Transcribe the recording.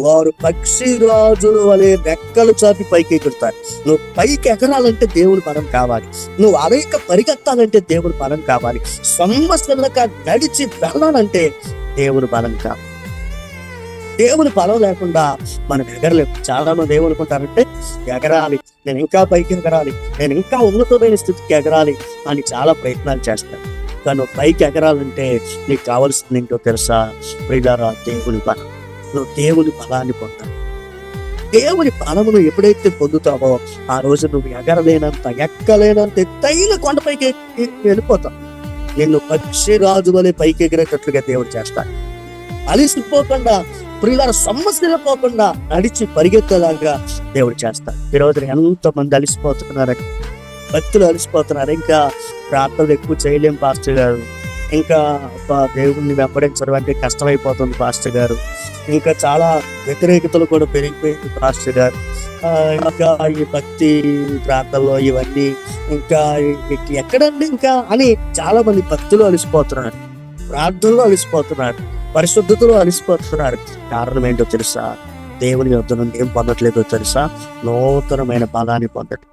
వారు పక్షి రాజుల వలె రెక్కలు చాపి పైకి ఎగురుతారు. నువ్వు పైకి ఎగరాలంటే దేవుని బలం కావాలి. నువ్వు అనేక పరిగెత్తాలంటే దేవుని బలం కావాలి. సొమ్మసిల్లగా నడిచి వెళ్ళాలంటే దేవుని బలం కావాలి. దేవుని బలం లేకుండా మనం ఎగరలేము. చాలా మంది ఏమనుకుంటారంటే, ఎగరాలి, నేను ఇంకా పైకి ఎగరాలి, నేను ఇంకా ఉన్నతమైన స్థితికి ఎగరాలి అని చాలా ప్రయత్నాలు చేస్తారు. కానీ నువ్వు పైకి ఎగరాలంటే నీకు కావాల్సింది ఏంటో తెలుసా? ప్రియులారా, దేవుని బలం. నువ్వు దేవుని బలాన్ని పొందాలి. దేవుని బలమును ఎప్పుడైతే పొందుతావో ఆ రోజు నువ్వు ఎగరలేనంత, ఎక్కలేనంత ఎత్తైన కొండపైకి వెళ్ళిపోతావు. నిన్ను పక్షి రాజు వలె పైకి ఎగిరేటట్లుగా దేవుడు చేస్తాడు. అలిసిపోకుండా, ప్రియులారా, సమస్యలు పోకుండా నడిచి పరిగెత్తేలాగా దేవుడు చేస్తాడు. ఈరోజు ఎంతమంది అలిసిపోతున్నారు, భక్తులు అలిసిపోతున్నారు. ఇంకా ప్రార్థనలు ఎక్కువ చేయలేం పాస్టర్ గారు, ఇంకా దేవుణ్ణి వెంబడించడం అంటే కష్టమైపోతుంది పాస్టర్ గారు, ఇంకా చాలా వ్యతిరేకతలు కూడా పెరిగిపోయింది పాస్టర్ గారు, ఇంకా ఈ భక్తి ప్రార్థనలో ఇవన్నీ ఇంకా ఎక్కడండి ఇంకా అని చాలా మంది భక్తులు అలిసిపోతున్నారు, ప్రార్థనలో అలిసిపోతున్నారు, పరిశుద్ధతలో అలిసిపోతున్నారు. కారణం ఏంటో తెలుసా? దేవుని యొద్ద నుండి ఏం పొందట్లేదో తెలుసా? నూతనమైన బలాన్ని పొందడం.